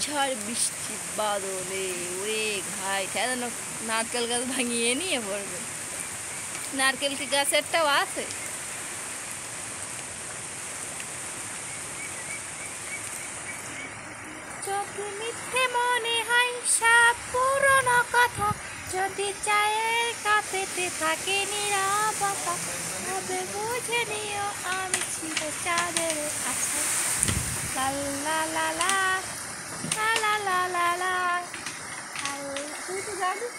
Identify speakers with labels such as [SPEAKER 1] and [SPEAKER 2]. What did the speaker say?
[SPEAKER 1] ঝড় বৃষ্টি বাদলে ওরে ঘাই যেন নারকেল গাছ ভাঙিয়ে নিয়ে পড়বে। নারকেল কি গাছেরটাও আছে? চোখে মিথ্যে মনে হয় সব পুরনো কথা, যদি চায়ের কাপেতে থাকে নীরবতা, তবে বুঝে নিও আমি ছিল চাঁদের আশা। লা লা লা লা লা লা লা লা লা। তুই তো জানিস।